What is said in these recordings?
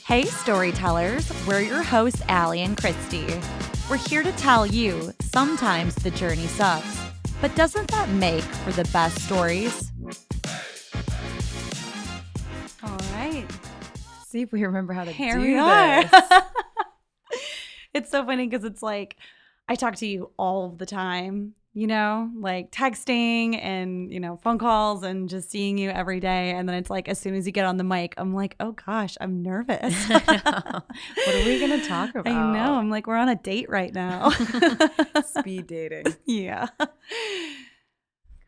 Hey Storytellers, we're your hosts Allie and Kristy. We're here to tell you sometimes the journey sucks, but doesn't that make for the best stories? All right. See if we remember how to Here do we this. are. It's so funny because it's like I talk to you all the time, like texting and, phone calls and just seeing you every day. And then it's like as soon as you get on the mic, I'm like, oh gosh, I'm nervous. What are we going to talk about? I know. I'm like, we're on a date right now. Speed dating. Yeah.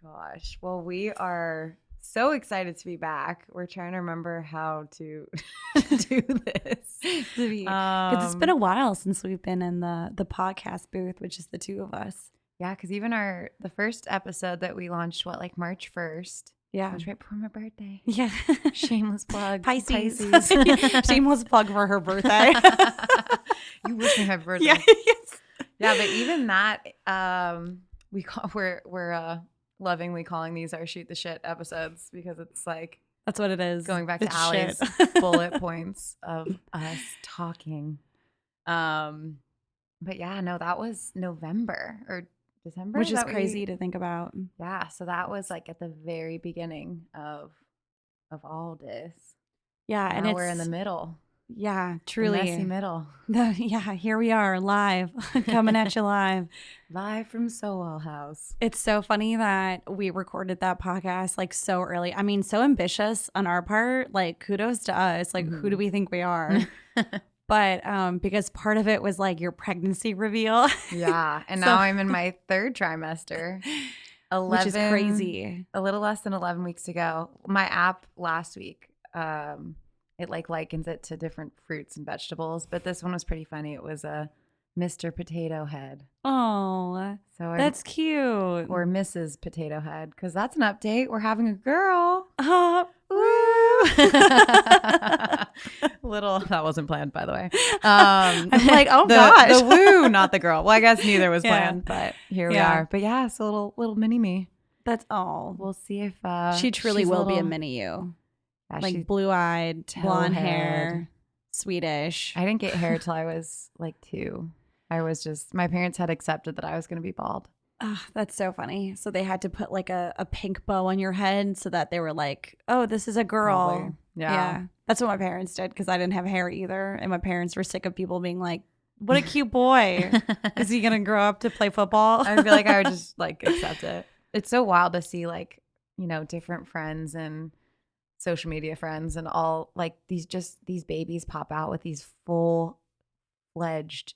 Gosh. Well, we are so excited to be back. We're trying to remember how to do this. Because it's been a while since we've been in the podcast booth, which is the two of us. Yeah, because even the first episode that we launched, March 1st? Yeah. It was right before my birthday. Yeah. Shameless plug. Pisces. Shameless plug for her birthday. You wish me happy birthday. Yeah. Yeah, but even that, we're lovingly calling these our shoot the shit episodes because it's like that's what it is. Going back to Allie's bullet points of us talking. But yeah, no, that was November or December, which is crazy to think about. Yeah, so that was like at the very beginning of all this. Yeah, now and we're in the middle. Yeah, truly. The messy middle. Yeah, here we are live, coming at you live from SOWAL House. It's so funny that we recorded that podcast like so early. I mean, so ambitious on our part. Like, kudos to us. Like, who do we think we are? But because part of it was like your pregnancy reveal. Yeah, and now I'm in my third trimester. 11, which is crazy. A little less than 11 weeks to go. My app last week, it likens it to different fruits and vegetables, but this one was pretty funny. It was a Mr. Potato Head. Oh, so that's cute. Or Mrs. Potato Head, because that's an update. We're having a girl. Little, that wasn't planned, by the way. I'm like, oh gosh, the woo, not the girl. Well, I guess neither was planned, but here we are. But yeah, so little mini me. That's all. We'll see if she truly will be a mini you. Yeah, like blue-eyed, blonde hair, Swedish. I didn't get hair till I was like 2. I was just, my parents had accepted that I was going to be bald. Oh, that's so funny. So they had to put like a pink bow on your head so that they were like, oh, this is a girl. Probably. Yeah. That's what my parents did because I didn't have hair either. And my parents were sick of people being like, what a cute boy. Is he going to grow up to play football? I feel like I would just like accept it. It's so wild to see like, different friends and social media friends and all like these babies pop out with these full-fledged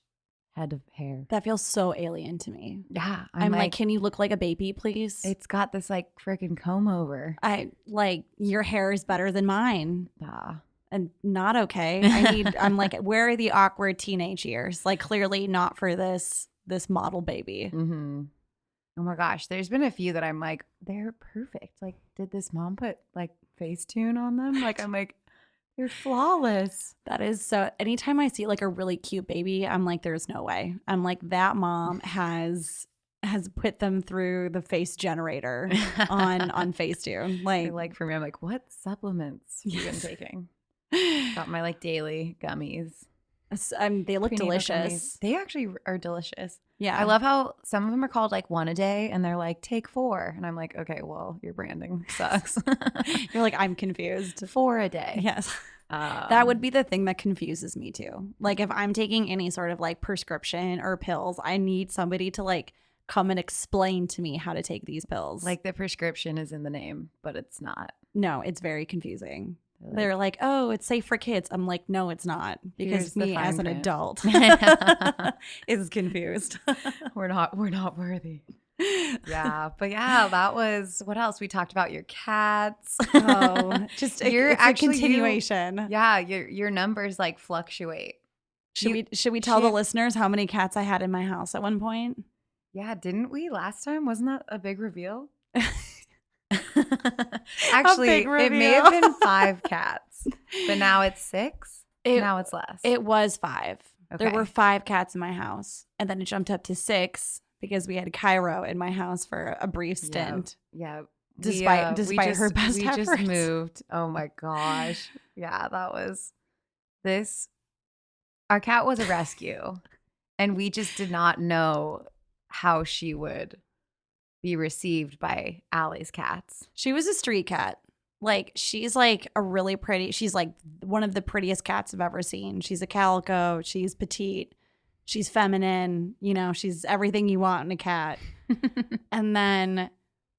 head of hair. That feels so alien to me. Yeah. I'm like, can you look like a baby, please? It's got this like freaking comb over. I like your hair is better than mine. Yeah. And not okay. I'm like, where are the awkward teenage years? Like clearly not for this model baby. Mm-hmm. Oh my gosh. There's been a few that I'm like, they're perfect. Like, did this mom put like Facetune on them? Like, I'm like, they're flawless. That is so. Anytime I see like a really cute baby, I'm like, there's no way. I'm like, that mom has put them through the face generator on Facetune. Like for me, I'm like, what supplements have you been taking? Got my like daily gummies. They look delicious. They actually are delicious. Yeah. I love how some of them are called like 1 a day and they're like take 4. And I'm like, okay, well, your branding sucks. You're like, I'm confused. 4 a day. Yes. That would be the thing that confuses me too. Like if I'm taking any sort of like prescription or pills, I need somebody to like come and explain to me how to take these pills. Like the prescription is in the name, but it's not. No, it's very confusing. They're like, oh, it's safe for kids. I'm like, no, it's not. Because me as an adult is confused. We're not worthy. Yeah. But yeah, that was, what else? We talked about your cats. Oh, just it's a continuation. Your numbers like fluctuate. Should we tell the listeners how many cats I had in my house at one point? Yeah, didn't we last time? Wasn't that a big reveal? Actually, it may have been 5 cats, but now it's 6. Now it's less. It was 5. Okay. There were 5 cats in my house, and then it jumped up to 6 because we had Cairo in my house for a brief stint. Yeah. Despite her best efforts. We just moved. Oh my gosh. Yeah, that was our cat was a rescue, and we just did not know how she would be received by Allie's cats. She was a street cat. Like, she's like a really pretty, she's like one of the prettiest cats I've ever seen. She's a calico. She's petite. She's feminine. You know, she's everything you want in a cat. And then,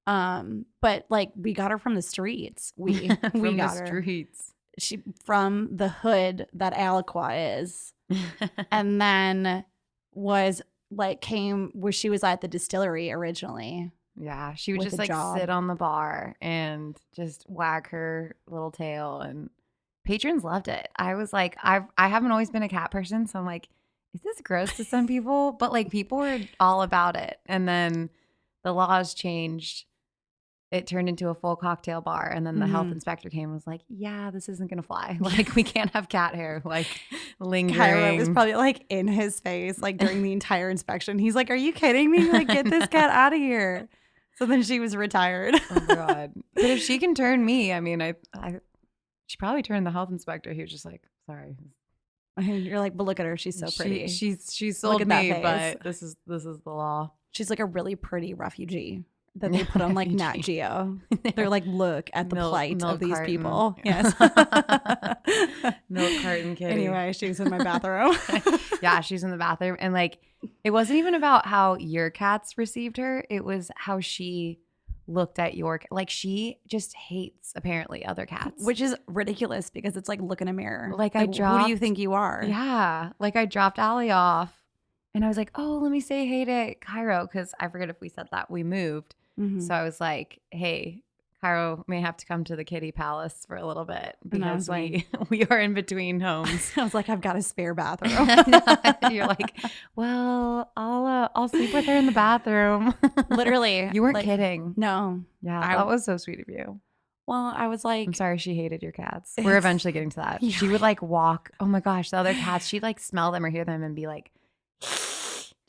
but like we got her from the streets. We got her. Streets. She from the hood that Aliqua is. And then was like came where she was at the distillery originally. Yeah, she would With just a like job. sit on the bar and just wag her little tail, and patrons loved it. I was like, I haven't always been a cat person, so I'm like, is this gross to some people? But like people were all about it. And then the laws changed. It turned into a full cocktail bar, and then the health inspector came and was like, yeah, this isn't gonna fly. Like, we can't have cat hair like lingering. Cairo was probably like in his face like during the entire inspection. He's like, are you kidding me? Like, get this cat out of here. So then she was retired. Oh God. But if she can turn me, I mean, she probably turned the health inspector. He was just like, sorry. You're like, but look at her. She's so pretty. She sold at that me, face. but this is the law. She's like a really pretty refugee that they put on like Nat Geo. They're like, look at the plight of these carton. people. Yeah. Yes. Milk carton kitty. Anyway, she was in my bathroom. Yeah, she's in the bathroom. And like, it wasn't even about how your cats received her. It was how she looked at like, she just hates apparently other cats. Which is ridiculous because it's like, look in a mirror. Like, who do you think you are? Yeah. Like, I dropped Allie off and I was like, oh, let me say hey to Cairo, because I forget if we said that. We moved. Mm-hmm. So I was like, hey, Cairo may have to come to the kitty palace for a little bit because we are in between homes. I was like, I've got a spare bathroom. You're like, well, I'll sleep with her in the bathroom. Literally. You weren't like, kidding. No. Yeah, that was so sweet of you. Well, I was like, I'm sorry she hated your cats. We're eventually getting to that. Yeah. She would like walk. Oh my gosh, the other cats, she'd like smell them or hear them and be like,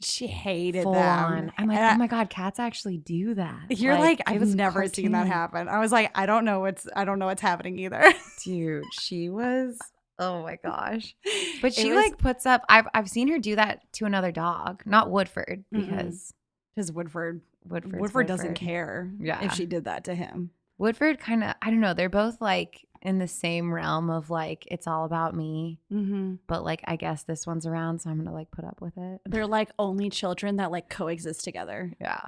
she hated full them. on. I'm like, oh my God, cats actually do that. You're like I've never seen that happen. I was like, I don't know what's happening either. Dude, she was, oh my gosh. But she like puts up, I've seen her do that to another dog, not Woodford, because Woodford Woodford doesn't care if she did that to him. Woodford kind of, I don't know, they're both like in the same realm of like, it's all about me. Mm-hmm. But like, I guess this one's around, so I'm gonna like put up with it. They're like only children that like coexist together. Yeah.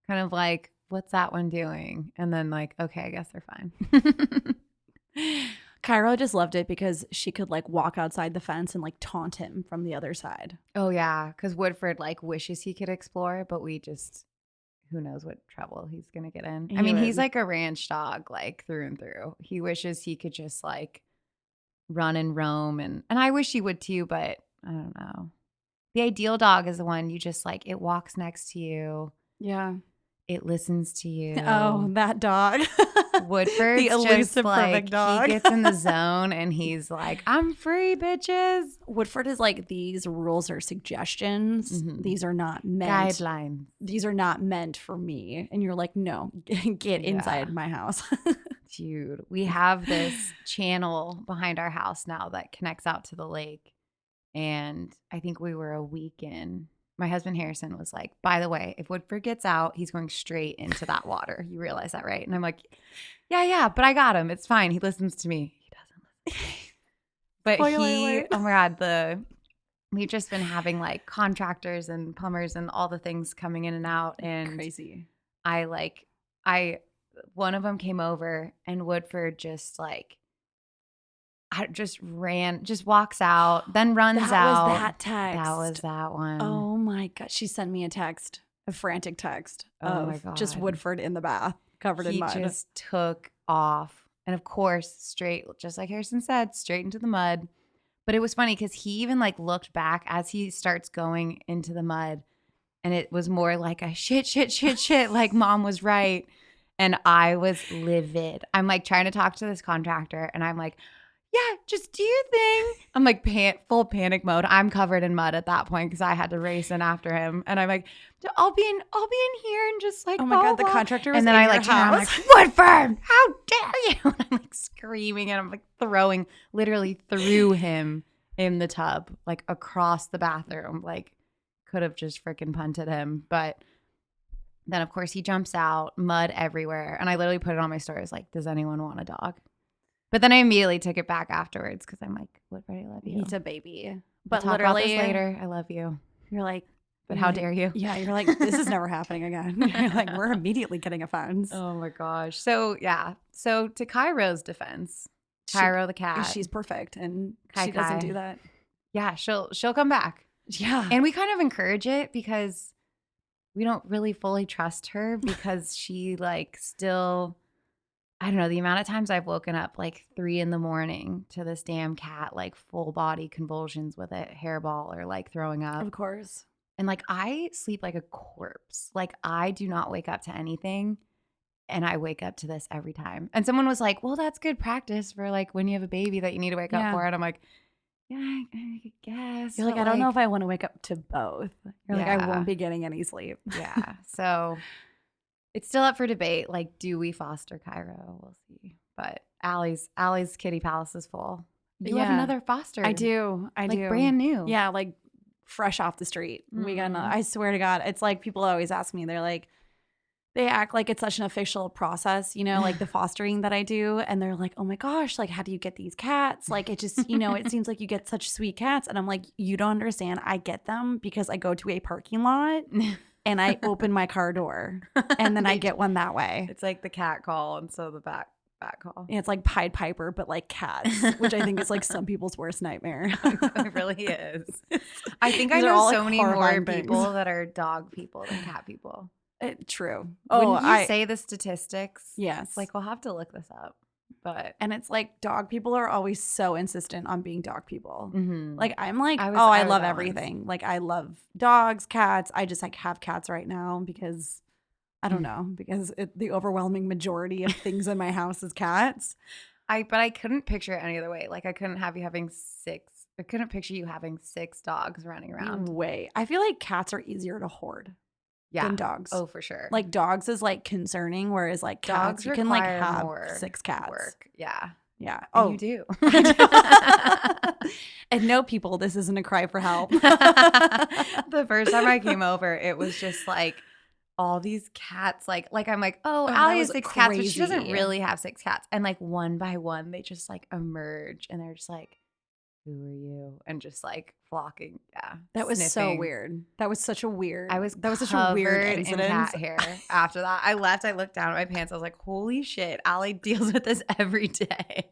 Kind of like, what's that one doing? And then like, okay, I guess they're fine. Cairo just loved it because she could like walk outside the fence and like taunt him from the other side. Oh yeah, because Woodford like wishes he could explore, but we just, who knows what trouble he's gonna get in. I mean, he's like a ranch dog, like through and through. He wishes he could just like run and roam, and I wish he would too, but I don't know. The ideal dog is the one you just like, it walks next to you. Yeah. It listens to you. Oh, that dog. Woodford's the elusive just like, perfect dog. He gets in the zone and he's like, I'm free, bitches. Woodford is like, these rules are suggestions. Mm-hmm. These are not meant. Guidelines. These are not meant for me. And you're like, no, get inside my house. Dude, we have this channel behind our house now that connects out to the lake. And I think we were a week in. My husband Harrison was like, by the way, if Woodford gets out, he's going straight into that water. You realize that, right? And I'm like, yeah, but I got him. It's fine. He listens to me. He doesn't listen. But oh my God, we've just been having like contractors and plumbers and all the things coming in and out. And crazy. One of them came over and Woodford just like, just walks out, then runs out. That was that text. That was that one. Oh my God. She sent me a frantic text of just Woodford in the bath, covered in mud. He just took off. And of course, straight, just like Harrison said, straight into the mud. But it was funny because he even like looked back as he starts going into the mud. And it was more like a shit, like mom was right. And I was livid. I'm like trying to talk to this contractor and I'm like, yeah, just do your thing. I'm like full panic mode. I'm covered in mud at that point because I had to race in after him. And I'm like, I'll be in here and just like, oh my God, the contractor was and then in I your like turn around, I'm house. like, Woodford, how dare you? And I'm like screaming and I'm like literally threw him in the tub, like across the bathroom. Like could have just freaking punted him. But then of course he jumps out, mud everywhere. And I literally put it on my story. I was like, does anyone want a dog? But then I immediately took it back afterwards because I'm like, Woodford, I love you. He's a baby. But But literally literally later, I love you. you're like, But how dare you? Yeah, you're like, this is never happening again. You're like, we're immediately getting a fence. Oh my gosh. So yeah. So to Cairo's defense, Cairo the cat. She's perfect, and Kai she doesn't Kai. do that. Yeah, she'll come back. Yeah, And we kind of encourage it because we don't really fully trust her because she like still, I don't know, the amount of times I've woken up like 3 a.m. to this damn cat, like full body convulsions with a hairball or like throwing up. of course. And like I sleep like a corpse. Like I do not wake up to anything. And I wake up to this every time. And someone was like, well, that's good practice for like when you have a baby that you need to wake up for. And I'm like, yeah, I guess. You're like, I don't know if I want to wake up to both. You're like, I Yeah. won't be getting any sleep. Yeah. So it's still up for debate. Like, do we foster Cairo? We'll see. But Allie's kitty palace is full. You have Yeah. another foster. I do. I like do. brand new. Yeah, like fresh off the street. We got. I swear to God, it's like people always ask me. They're like, they act like it's such an official process, you know, like the fostering that I do. And they're like, oh my gosh, like, how do you get these cats? Like, it just, you know, it seems like you get such sweet cats. And I'm like, you don't understand. I get them because I go to a parking lot and I open my car door and then I get one that way. It's like the cat call. And so the back call. And it's like Pied Piper, but like cats, which I think is like some people's worst nightmare. It really is. I think I These are know all, so like, many more horrifying things. people that are dog people than cat people. True. Wouldn't you say the statistics? Yes. Like, we'll have to look this up. But And it's like dog people are always so insistent on being dog people. Like I'm like, I I was love that everything. Like I love dogs, cats. I just like have cats right now because I don't know, because the overwhelming majority of things in my house is cats. But I couldn't picture it any other way. Like I couldn't have you having 6. I couldn't picture you having 6 dogs running around. Way. I feel like cats are easier to hoard than dogs. Oh, for sure. Like dogs is like concerning, whereas like cats, dogs you can like require have more 6 cats. work. Yeah. Yeah. And you do. And no, people, this isn't a cry for help. The first time I came over, it was just like all these cats. Like I'm like, oh, that Allie has was 6 cats, but she doesn't crazy. really have 6 cats. And like one by one, they just like emerge and they're just like, who are you? And just like flocking. Yeah. That was so sniffing. weird. That was such a weird. That was such a weird covered in incident. cat hair. After that, I left. I looked down at my pants. I was like, "Holy shit!" Allie deals with this every day.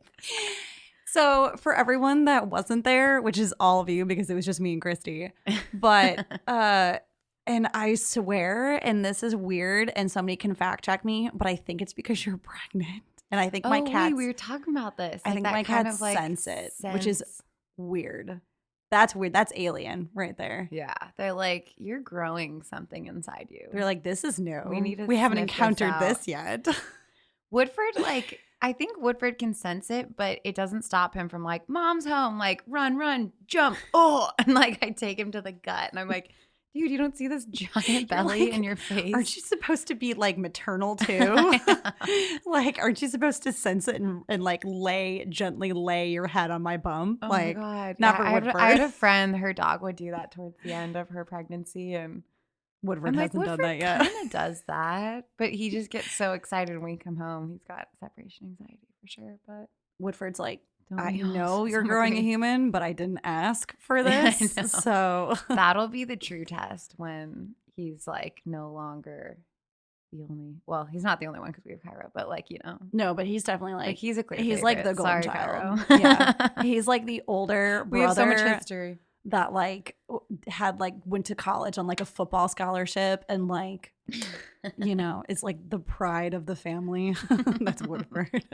So for everyone that wasn't there, which is all of you because it was just me and Kristy, but and I swear, and this is weird, and somebody can fact check me, but I think it's because you're pregnant, and I think my cats. we were talking about this. I Like, think that my kind cats of, like, sense it, which is weird. That's weird. That's alien right there. yeah. They're like, you're growing something inside you. They're like, this is new. We need to We haven't sniff this encountered out. this yet. Woodford, like, I think Woodford can sense it, but it doesn't stop him from like, mom's home, like, run, jump, oh, and like I take him to the gut, and I'm like, dude, you don't see this giant belly like, in your face? Aren't you supposed to be like maternal too? Like, aren't you supposed to sense it and like gently lay your head on my bum? Oh like, my God. not Yeah, for I Woodford. had a friend, her dog would do that towards the end of her pregnancy, and Woodford I'm like, hasn't done that yet. kind of does that, but he just gets so excited when we come home. He's got separation anxiety for sure, but Woodford's like, don't I we all? know you're So growing a many- human, but I didn't ask for Yeah, I this. know. So That'll be the true test when he's like no longer the only. Well, he's not the only one because we have Cairo, but like no, but he's definitely like like he's a clear. he's like the favorite. golden Sorry, child. Cairo. Yeah, he's like the older We have so brother much history. that like had like went to college on like a football scholarship and like is like the pride of the family. That's Woodford.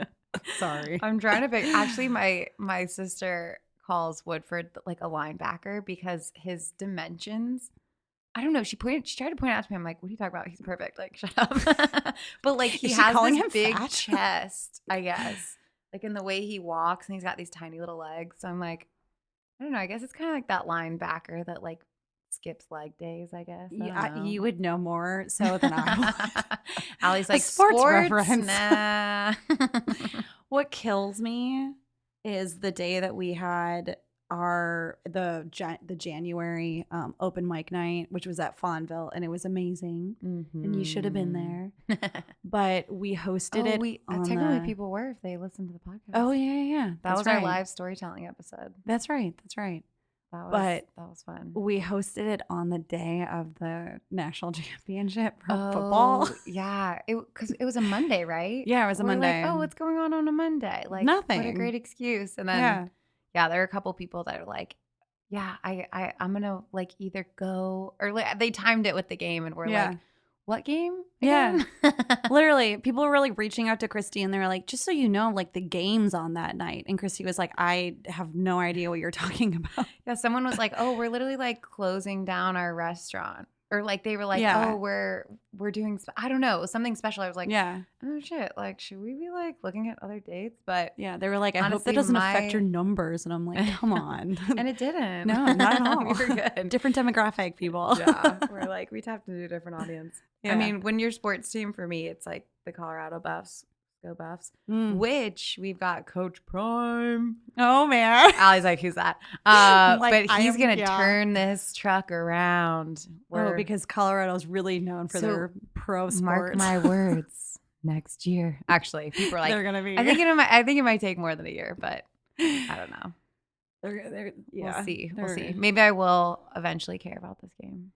Sorry. I'm trying to pick. Actually, my sister calls Woodford like a linebacker because his dimensions. I don't know. She tried to point it out to me. I'm like, what are you talking about? He's perfect. Like, shut up. But like he Is she has calling this him big fat? chest, I guess. Like in the way he walks, and he's got these tiny little legs. So I'm like, I don't know. I guess it's kind of like that linebacker that like skips leg days, I guess. I don't know. You would know more so than I would. Allie's A like, sports sports? reference. Nah. What kills me is the day that we had the January open mic night, which was at Fawnville, and it was amazing. And you should have been there. But we hosted it. Technically, people were if they listened to the podcast. Oh yeah. That was our live storytelling episode. That's right. That was fun. We hosted it on the day of the national championship for football. Yeah, because it was a Monday, right? Yeah, it was a Monday. Like, what's going on a Monday? Like, nothing. What a great excuse. And then, there are a couple people that are like, yeah, I'm gonna like either go or like, they timed it with the game, and we're like, what game? Again? Yeah. Literally, people were like reaching out to Kristy, and they were like, just so you know, like the game's on that night. And Kristy was like, I have no idea what you're talking about. Yeah, someone was like, oh, we're literally like closing down our restaurant. Or like they were like, oh, we're doing, I don't know, something special. I was like, oh shit, like should we be like looking at other dates? But yeah, they were like, I hope that doesn't affect your numbers. And I'm like, come on. And it didn't. No, not at all. We were good. Different demographic people. Yeah, we're like, we tapped into a different audience. Yeah. I mean, when your sports team, for me, it's like the Colorado Buffs. Go Buffs, which we've got Coach Prime. Oh man, Allie's like, who's that? Like, but he's gonna turn this truck around. Because Colorado's really known for their pro sports. Mark my words. Next year, actually, people are like, they're gonna be. I think it might take more than a year, but I don't know. We'll see. We'll see. Maybe I will eventually care about this game,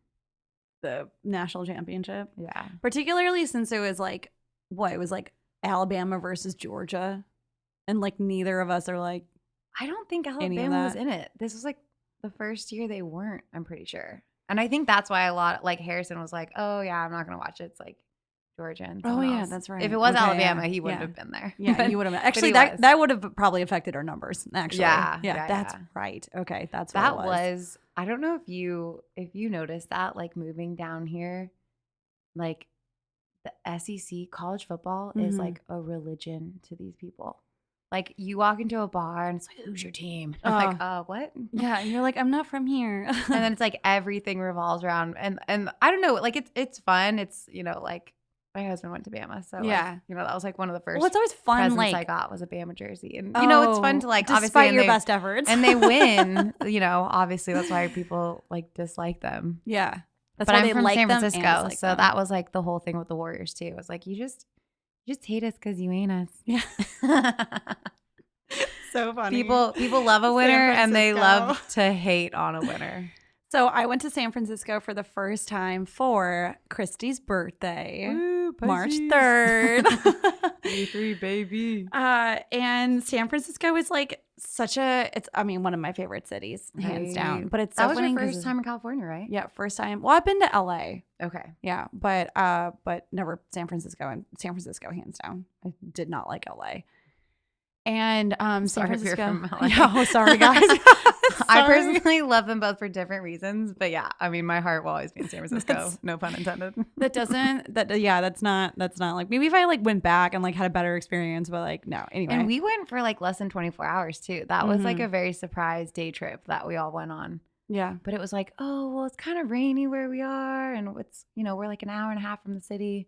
the national championship. Yeah, particularly since it was like it was like Alabama versus Georgia, and like neither of us are like, I don't think Alabama was in it. This was like the first year they weren't, I'm pretty sure. And I think that's why a lot, like Harrison was like, oh yeah, I'm not gonna watch it. It's like Georgia and else. That's right. If it was Alabama, he wouldn't have been there. Yeah, he would have. Actually, that would have probably affected our numbers. Actually, yeah, that's right. Okay, that's what it was. I don't know if you noticed that, like moving down here, like the SEC college football is like a religion to these people. Like you walk into a bar and it's like, who's your team? I'm like, what? Yeah, and you're like, I'm not from here. And then it's like everything revolves around and I don't know, like it's fun. It's, you know, like my husband went to Bama, so like, you know, that was like one of the first. Well, it's always fun. Like I got was a Bama jersey, and you know, it's fun to like despite your best efforts, and they win. You know, obviously that's why people like dislike them. Yeah. That's why I'm from San Francisco, so that was like the whole thing with the Warriors too. It was like you just hate us because you ain't us. Yeah, so funny. People love a winner and they love to hate on a winner. So I went to San Francisco for the first time for Kristy's birthday, March 3rd. 23, baby. And San Francisco is like one of my favorite cities, hands down. But it's so funny. That was your first time in California, right? Yeah, first time. Well, I've been to LA. Okay. Yeah, but never San Francisco, and San Francisco, hands down. I did not like LA. And San Francisco. Yeah, sorry guys. I personally love them both for different reasons, but yeah, I mean, my heart will always be in San Francisco. No pun intended. That's not like, maybe if I like went back and like had a better experience, but like no. Anyway, and we went for like less than 24 hours too. That was like a very surprise day trip that we all went on. Yeah, but it was like, oh well, it's kind of rainy where we are, and it's, you know, we're like an hour and a half from the city.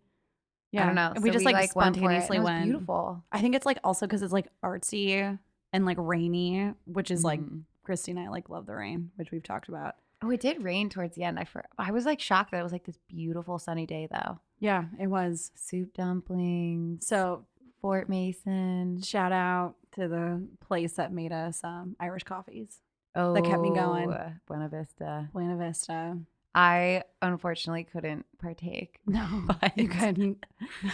Yeah, I don't know. And we just like spontaneously went. Beautiful. I think it's like also because it's like artsy and like rainy, which is like Kristy and I like love the rain, which we've talked about. Oh, it did rain towards the end. I was like shocked that it was like this beautiful sunny day though. Yeah, it was. Soup dumplings. So Fort Mason. Shout out to the place that made us Irish coffees. Oh, that kept me going. Buena Vista. I unfortunately couldn't partake. No, but you couldn't.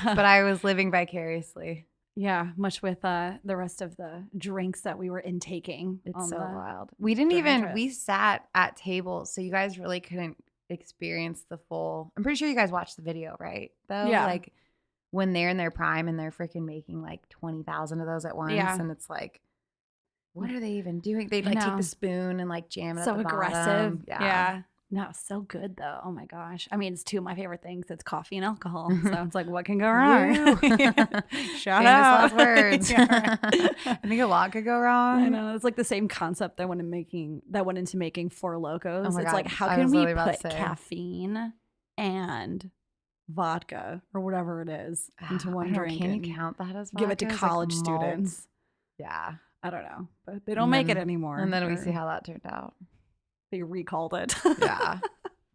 But I was living vicariously. Yeah, much with the rest of the drinks that we were intaking. It's so wild. We didn't even, we sat at tables, so you guys really couldn't experience the full. I'm pretty sure you guys watched the video, right? Though, yeah. Like when they're in their prime and they're freaking making like 20,000 of those at once, and it's like, what are they even doing? They'd like take the spoon and like jam it. So at the aggressive. Bottom. Yeah. No, so good though. Oh my gosh. I mean, it's two of my favorite things. It's coffee and alcohol. So it's like, what can go wrong? Shout Famous out. last words. Yeah, right. I think a lot could go wrong. I know. It's like the same concept that went into making Four Locos. Oh my It's God. like, how I can was we literally about to put say. caffeine and vodka or whatever it is into one I don't know, drink? can and you count that as give it to vodka? It's like college malt. students? Yeah. I don't know, but they don't make it anymore. And then we see how that turned out. they recalled it. Yeah.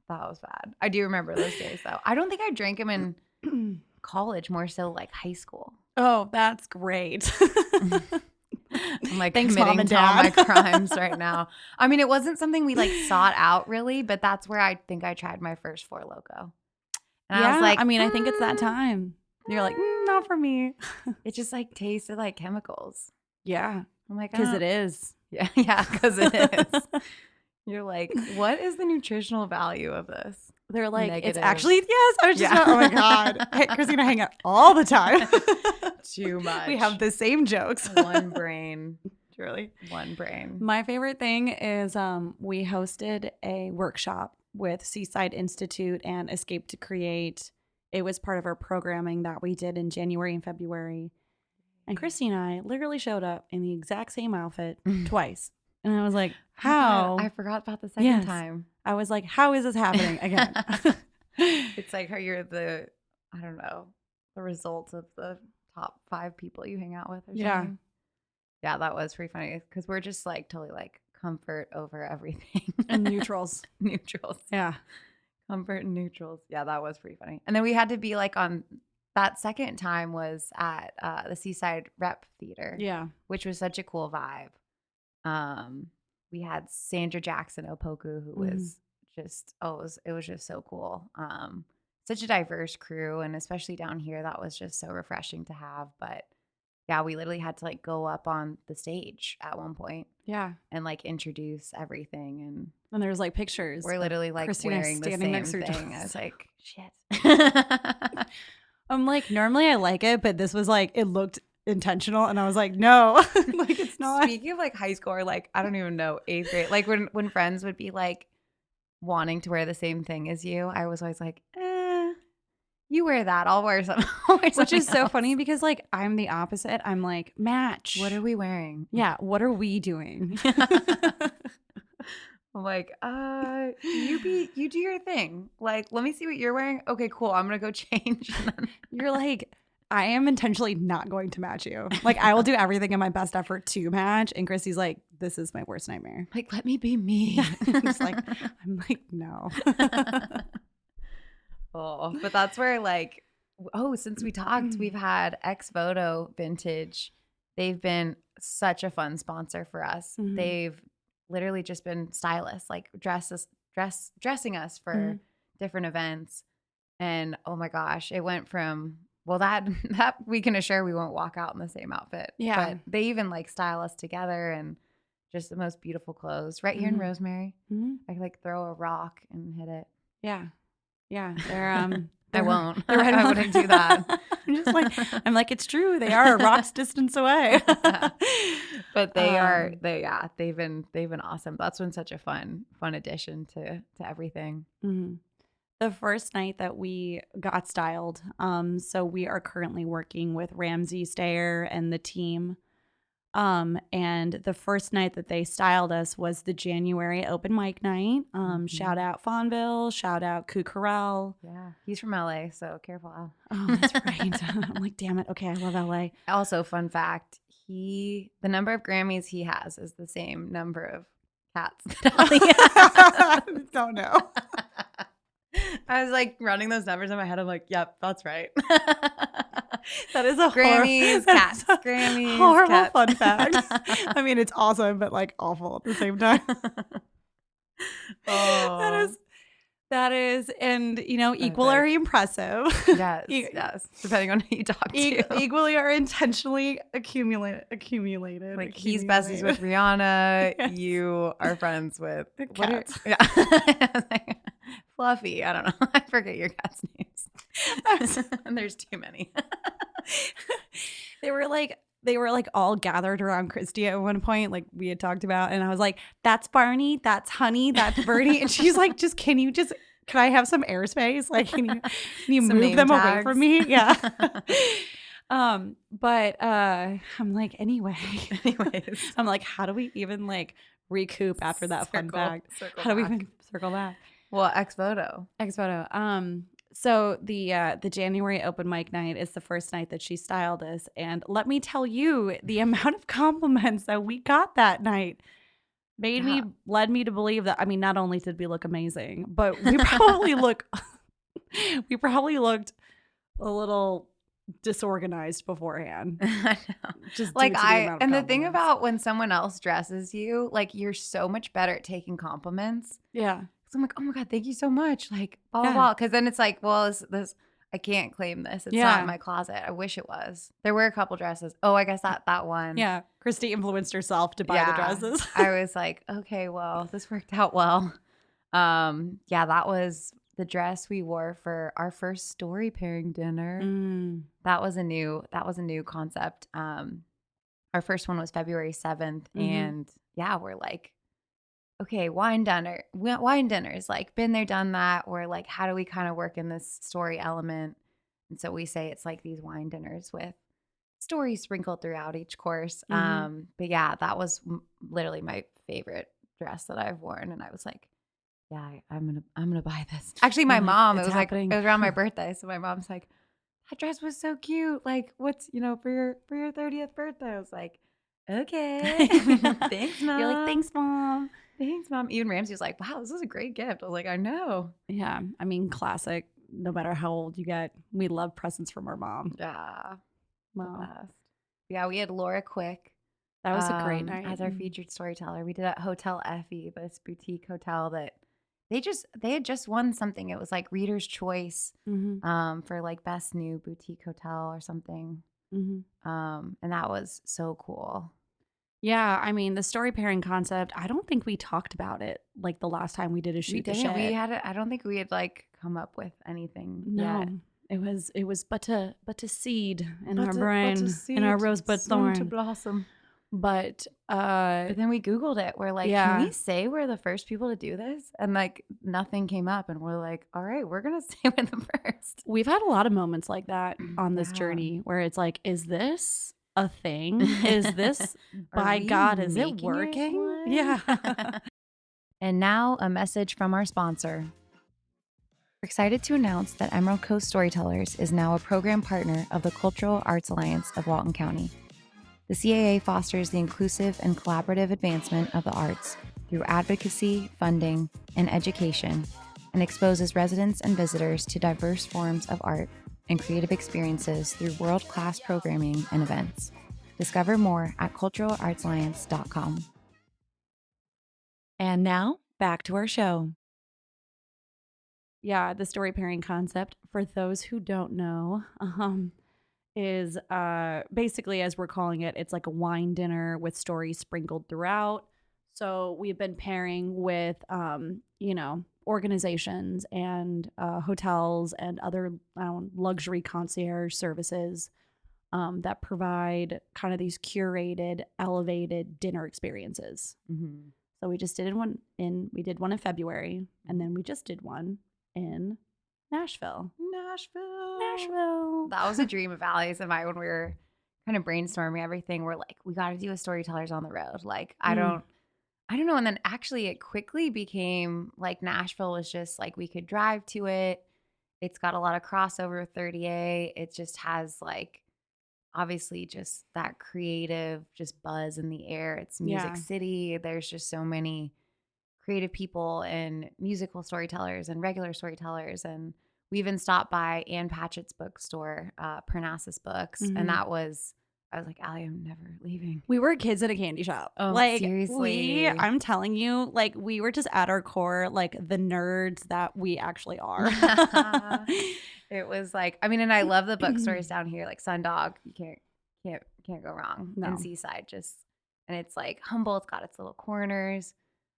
That was bad. I do remember those days though. I don't think I drank them in college, more so like high school. Oh, that's great. I'm like Thanks, Mom committing and to all my Dad. crimes right now. I mean, it wasn't something we like sought out really, but that's where I think I tried my first Four Loco. And I was like, I mean, I think it's that time. You're like, not for me. It just like tasted like chemicals. Yeah, I'm like, because it is. Yeah, yeah, because it is. You're like, what is the nutritional value of this? They're like, Negative. it's actually, yes. I was just, Yeah. oh my God. Hey, Christina, hang out all the time. Too much. We have the same jokes. One brain. Truly. One brain. My favorite thing is we hosted a workshop with Seaside Institute and Escape to Create. It was part of our programming that we did in January and February. And Kristy and I literally showed up in the exact same outfit twice. And I was like, how? I forgot about the second time. I was like, how is this happening again? It's like how you're the, I don't know, the result of the top 5 people you hang out with or something. Yeah. Yeah, that was pretty funny because we're just like totally like comfort over everything. And neutrals. Neutrals. Yeah. Comfort and neutrals. Yeah, that was pretty funny. And then we had to be like on that second time was at the Seaside Rep Theater. Yeah. Which was such a cool vibe. We had Sandra Jackson Opoku, who was just it was just so cool. Such a diverse crew, and especially down here, that was just so refreshing to have. But yeah, we literally had to like go up on the stage at one point, Yeah. and like introduce everything, And there's like pictures. and we're literally like Christina wearing the standing same next to each thing. other. I was like, shit. I'm like, normally I like it, but this was like, it looked intentional. And I was like, no, like it's not. Speaking of like high school or like, I don't even know, 8th grade, like when friends would be like wanting to wear the same thing as you, I was always like, you wear that, I'll wear something. Which is so funny because like I'm the opposite. I'm like, match. What are we wearing? Yeah. What are we doing? I'm like, you do your thing. Like, let me see what you're wearing. Okay, cool. I'm gonna go change. You're like, I am intentionally not going to match you. Like, I will do everything in my best effort to match. And Christy's like, this is my worst nightmare. Like, let me be me. I'm like, no. Oh, but that's where like, since we talked, we've had X Photo Vintage. They've been such a fun sponsor for us. Mhm. They've literally just been stylists, like dressing us for different events. And oh my gosh, it went from, well, that we can assure we won't walk out in the same outfit. Yeah. But they even like style us together and just the most beautiful clothes right here in Rosemary. I could like throw a rock and hit it. Yeah. Yeah. I won't. They're right I on- wouldn't do that. I'm like, it's true. They are a rock's distance away. But they've been awesome. That's been such a fun addition to everything. The first night that we got styled, so we are currently working with Ramsey Stayer and the team. And the first night that they styled us was the January open mic night. Shout out Fawnville, shout out Cucarel. Yeah, he's from LA, so careful, Al. Oh, that's right. I'm like, damn it. Okay, I love LA. Also, fun fact: the number of Grammys he has is the same number of cats that Ali has. Don't know. I was like running those numbers in my head. I'm like, yep, that's right. That is a Grammys, cats. Grammys, horrible cats. fun fact. I mean, it's awesome, but like awful at the same time. That is, and you know, equally impressive. Yes, yes. Depending on who you talk to. Equally are intentionally accumulated. Like he's besties with Rihanna. Yes. You are friends with the cats. Fluffy. I don't know. I forget your cat's names. And there's too many. They were like, they were like all gathered around Kristy at one point, like we had talked about. And I was like, that's Barney, that's Honey, that's Birdie. And she's like, can I have some airspace? Like, can you Some move name them away tags. from me? Yeah. But I'm like, Anyways. I'm like, how do we even like recoup after that fun fact? How do we even circle back? Well, X photo. So the January open mic night is the first night that she styled us, and let me tell you, the amount of compliments that we got that night led me to believe that. I mean, not only did we look amazing, but we probably looked a little disorganized beforehand. I know. Just like the thing compliments. about when someone else dresses you, like you're so much better at taking compliments. Yeah. So I'm like, oh my God, thank you so much. Like, blah, blah, Yeah. blah. Because then it's like, well, this I can't claim this. It's not in my closet. I wish it was. There were a couple dresses. Oh, I guess that one. Yeah. Kristy influenced herself to buy the dresses. I was like, okay, well, this worked out well. Yeah, that was the dress we wore for our first story pairing dinner. That was a new concept. Our first one was February 7th. And yeah, we're like, okay, wine dinners, like been there, done that. We're like, how do we kind of work in this story element? And so we say it's like these wine dinners with stories sprinkled throughout each course. But yeah, that was literally my favorite dress that I've worn. And I was like, yeah, I'm gonna buy this. Actually, my mom, it was around my birthday. So my mom's like, that dress was so cute. Like, what's, for your 30th birthday? I was like, okay. Thanks, Mom. You're like, thanks, Mom. Thanks, Mom. Even Ramsey was like, wow, this is a great gift. I was like, I know. Yeah. I mean, classic. No matter how old you get, we love presents from our mom. Yeah. Wow. Yeah, we had Laura Quick. That was a great night. As our featured storyteller. We did at Hotel Effie, this boutique hotel that they had just won something. It was like Reader's Choice for like best new boutique hotel or something. And that was so cool. Yeah, I mean, the story pairing concept, I don't think we talked about it like the last time we did a shoot the shit. I don't think we had like come up with anything yet. It was but a seed in our brain, in our rosebud thorn to blossom. But then we Googled it. We're like, can we say we're the first people to do this? And like nothing came up. And we're like, all right, we're going to say we're the first. We've had a lot of moments like that on this journey where it's like, is this a thing? Is this, by God, is it working? Yeah. And now a message from our sponsor. We're excited to announce that Emerald Coast Storytellers is now a program partner of the Cultural Arts Alliance of Walton County. The CAA fosters the inclusive and collaborative advancement of the arts through advocacy, funding, and education, and exposes residents and visitors to diverse forms of art and creative experiences through world-class programming and events. Discover more at culturalartsalliance.com. And now, back to our show. Yeah, the story pairing concept, for those who don't know, is basically, as we're calling it, it's like a wine dinner with stories sprinkled throughout. So we've been pairing with, organizations and hotels and other luxury concierge services that provide kind of these curated, elevated dinner experiences. So we just did one in February, and then we just did one in Nashville. That was a dream of Allie's and mine when we were kind of brainstorming everything. We're like, we got to do a Storytellers on the road. Like, I don't know. And then actually it quickly became like Nashville was just like, we could drive to it. It's got a lot of crossover with 30A. It just has like, obviously just that creative, just buzz in the air. It's Music City. There's just so many creative people and musical storytellers and regular storytellers. And we even stopped by Ann Patchett's bookstore, Parnassus Books. And I was like, Allie, I'm never leaving. We were kids at a candy shop. Oh, like, seriously. I'm telling you, like, we were just at our core, like the nerds that we actually are. It was like, I mean, and I love the bookstores down here, like Sundog. You can't go wrong. No. And Seaside and it's like humble. It's got its little corners.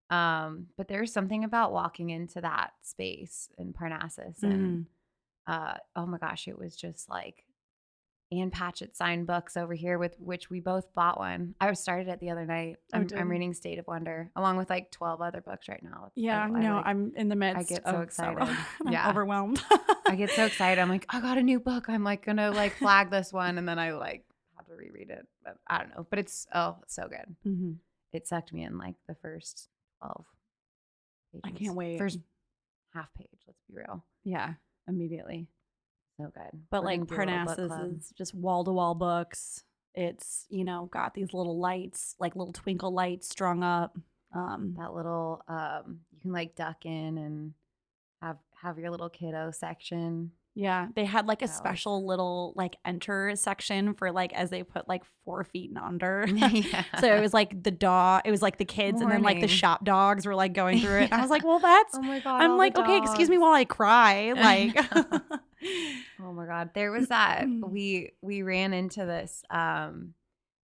But there's something about walking into that space in Parnassus and oh my gosh, it was just like Ann Patchett signed books over here, with which we both bought one. I started it the other night. I'm reading State of Wonder along with like 12 other books right now. Yeah, I'm in the midst. I get so excited. I'm overwhelmed. I get so excited. I'm like, I got a new book. I'm like gonna like flag this one, and then I like have to reread it. But I don't know. But it's so good. Mm-hmm. It sucked me in like the first 12 pages. I can't wait. First half page. Let's be real. Yeah, immediately. So good. But like Parnassus is just wall-to-wall books. It's, got these little lights, like little twinkle lights strung up. That little you can like duck in and have your little kiddo section. Yeah, they had like a special little like enter section for like as they put like 4 feet and under. Yeah. So it was like the dog, it was like the kids, and then like the shop dogs were like going through it. And I was like, well, that's, oh my God, I'm like, okay, excuse me while I cry. Like, oh my God, there was that. We ran into this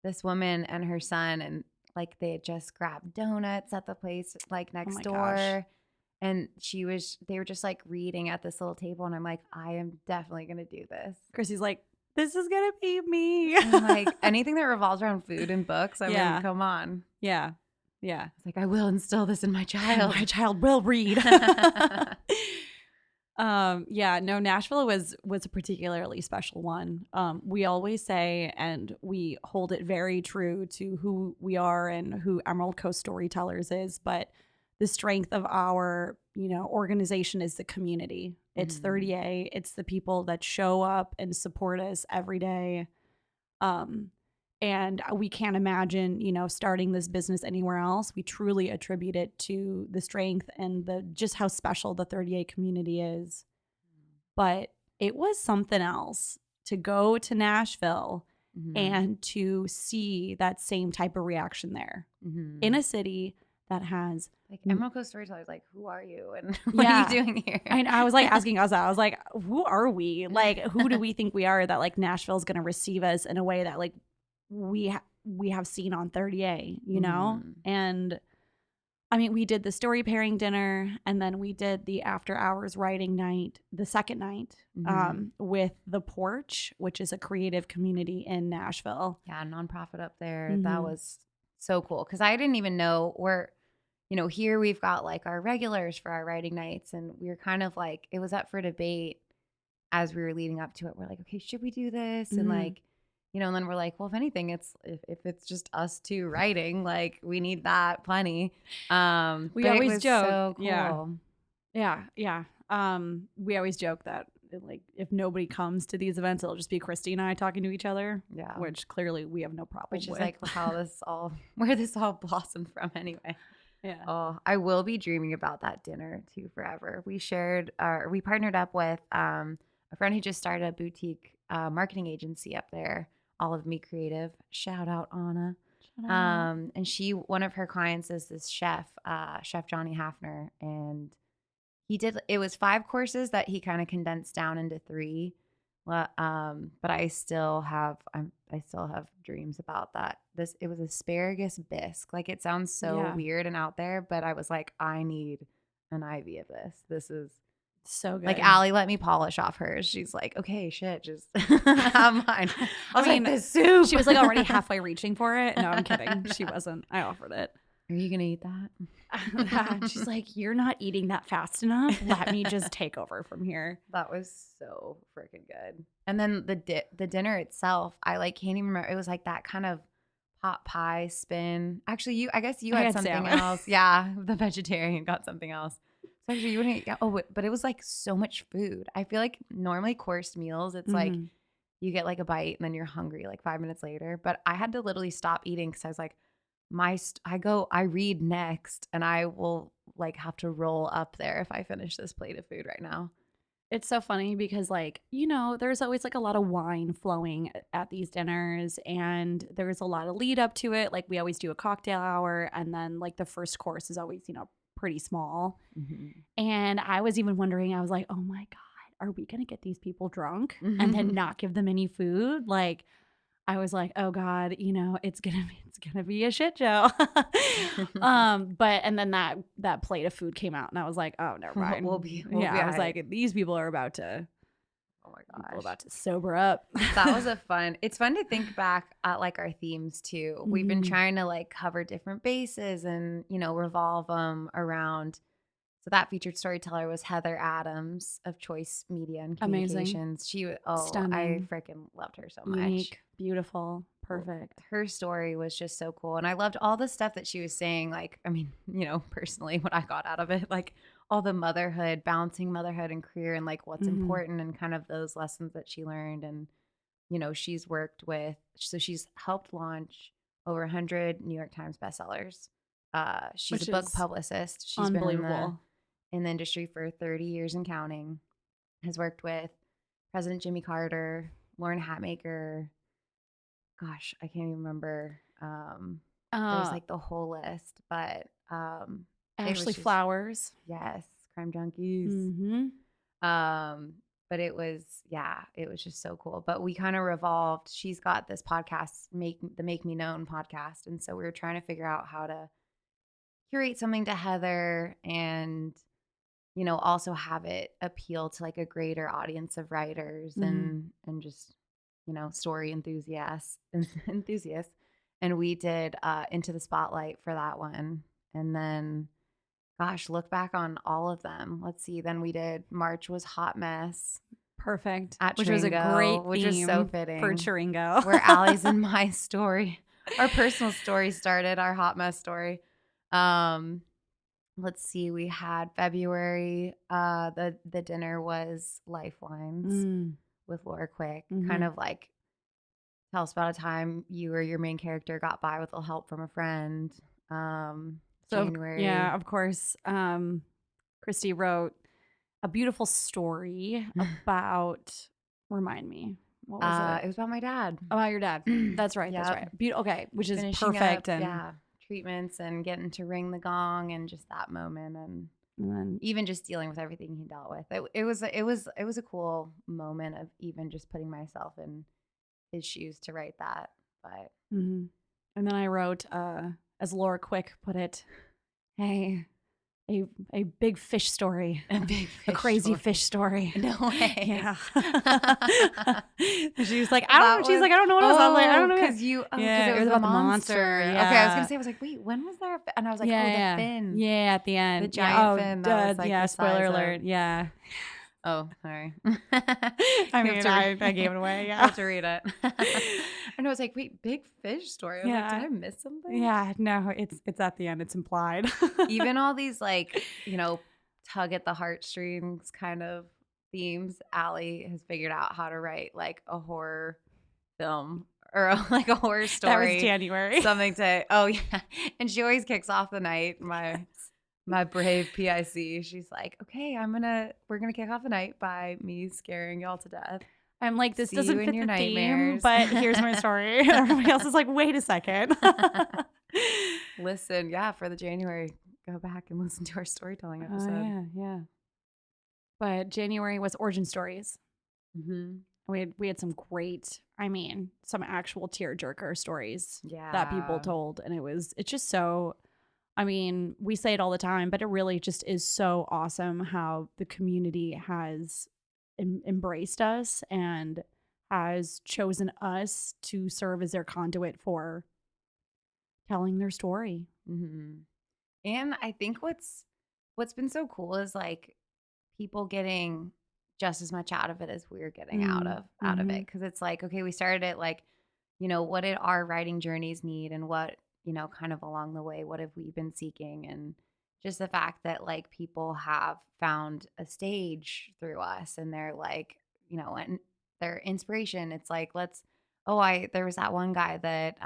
this woman and her son, and like they had just grabbed donuts at the place like next door. Gosh. And they were just like reading at this little table. And I'm like, I am definitely going to do this. Kristy's like, this is going to be me. I'm like, anything that revolves around food and books, I mean, come on. Yeah. Yeah. It's like, I will instill this in my child. My child will read. Nashville was a particularly special one. We always say, and we hold it very true to who we are and who Emerald Coast Storytellers is, but the strength of our, organization is the community. It's 30A. It's the people that show up and support us every day. And we can't imagine, starting this business anywhere else. We truly attribute it to the strength and just how special the 30A community is. But it was something else to go to Nashville and to see that same type of reaction there in a city that has like Emerald Coast Storytellers, like, who are you and what are you doing here? And I was like asking us that. I was like, who are we? Like, who do we think we are that like Nashville's going to receive us in a way that like we have seen on 30A, And I mean, we did the story pairing dinner, and then we did the after hours writing night, the second night, with The Porch, which is a creative community in Nashville. Yeah, nonprofit up there. That was so cool because I didn't even know here we've got like our regulars for our writing nights, and we were kind of like, it was up for debate as we were leading up to it. We're like, okay, should we do this? And like, and then we're like, well, if anything, it's if it's just us two writing, like we need that plenty. We always joke. So cool. Yeah. We always joke that like if nobody comes to these events, it'll just be Kristy and I talking to each other. Yeah. Which clearly we have no problem with. Which is like where this all blossomed from anyway. Yeah. Oh, I will be dreaming about that dinner too forever. We partnered up with a friend who just started a boutique marketing agency up there, All of Me Creative. Shout out Anna. And one of her clients is this chef, Chef Johnny Hafner, and it was 5 courses that he kind of condensed down into 3. But I still have dreams about that. It was asparagus bisque. Like it sounds so weird and out there, but I was like, I need an IV of this. This is so good. Like Allie let me polish off hers. She's like, okay, shit, just have mine. I mean, the soup. She was like already halfway reaching for it. No, I'm kidding. She wasn't. I offered it. Are you gonna eat that? She's like, you're not eating that fast enough. Let me just take over from here. That was so freaking good. And then the dinner itself, I like can't even remember. It was like that kind of pot pie spin. Actually, I guess you had something else. Yeah, the vegetarian got something else. So actually, you wouldn't. Oh, but it was like so much food. I feel like normally coursed meals, it's like you get like a bite and then you're hungry like 5 minutes later. But I had to literally stop eating because I was like, I read next, and I will like have to roll up there if I finish this plate of food right now. It's so funny because like, there's always like a lot of wine flowing at these dinners, and there's a lot of lead up to it. Like we always do a cocktail hour, and then like the first course is always, pretty small. And I was even wondering, I was like, oh my God, are we going to get these people drunk and then not give them any food? Like, I was like, oh God, it's gonna be a shit show. And then that plate of food came out, and I was like, oh, never mind. We'll be I was like, these people are about to. Oh my People gosh. about to sober up. That was it's fun to think back at like our themes too. We've been Mhm. trying to like cover different bases and, revolve them around. So that featured storyteller was Heather Adams of Choice Media and Amazing. Communications. I Stunning. freaking loved her so Unique, much. beautiful, perfect. Her story was just so cool. And I loved all the stuff that she was saying. Like, I mean, personally, what I got out of it, like all the motherhood, balancing motherhood and career and like what's Mhm. important and kind of those lessons that she learned. And, she's helped launch over 100 New York Times bestsellers. She's Which a book is publicist. She's been unbelievable. in the industry for 30 years and counting. Has worked with President Jimmy Carter, Lauren Hatmaker. Gosh, I can't even remember. There's like the whole list, but Ashley Flowers. Yes, Crime Junkies. Mm-hmm. But it was just so cool. But we kind of revolved. She's got this podcast, the Make Me Known podcast, and so we were trying to figure out how to curate something to Heather and also have it appeal to like a greater audience of writers and just story enthusiasts. And we did Into the Spotlight for that one, and then gosh, look back on all of them. Let's see, then we did March was Hot Mess, Perfect. at which was a Chiringo, great which is so fitting for Chiringo. where Allie's and my story, our personal story started, our hot mess story. Let's see, we had February. The dinner was Lifelines with Laura Quick. Kind of like tell us about a time you or your main character got by with a little help from a friend. January. Yeah, of course. Kristy wrote a beautiful story about. Remind me, what was it? It was about my dad. About your dad. That's right. That's Yep. right. Okay, which is Finishing perfect. up, And treatments and getting to ring the gong and just that moment and then even just dealing with everything he dealt with. It was a cool moment of even just putting myself in his shoes to write that. But and then I wrote, as Laura Quick put it, a big fish story, a crazy fish story. No way. Yeah. She was like, I don't know. She's like, I don't know what it was. I was like, I don't know. Because it was about the monster. Yeah. Okay, I was gonna say, I was like, wait, when was there? And I was like, the fin. Yeah, at the end, the giant fin. That was like yeah. the Spoiler size alert. of- Yeah. Oh, sorry. I mean, I gave it away. Yeah. I have to read it. And I was like, wait, big fish story. I was like, did I miss something? Yeah, no, it's at the end. It's implied. Even all these like, tug at the heartstrings kind of themes, Allie has figured out how to write like a horror film or like a horror story. That was January. Something to, oh yeah. And she always kicks off the night. My brave PIC. She's like, okay, we're going to kick off the night by me scaring y'all to death. I'm like, this See doesn't you in fit your the theme, nightmares. but here's my story. Everybody else is like, wait a second. Listen, for the January, go back and listen to our storytelling episode. Yeah. But January was origin stories. We had some great, some actual tearjerker stories that people told. And it's just so, we say it all the time, but it really just is so awesome how the community has embraced us and has chosen us to serve as their conduit for telling their story. And I think what's been so cool is like people getting just as much out of it as we're getting out of it. Cause it's like, okay, we started it like, what did our writing journeys need and what, kind of along the way, what have we been seeking? And just the fact that like people have found a stage through us and they're like, and their inspiration, it's like, there was that one guy that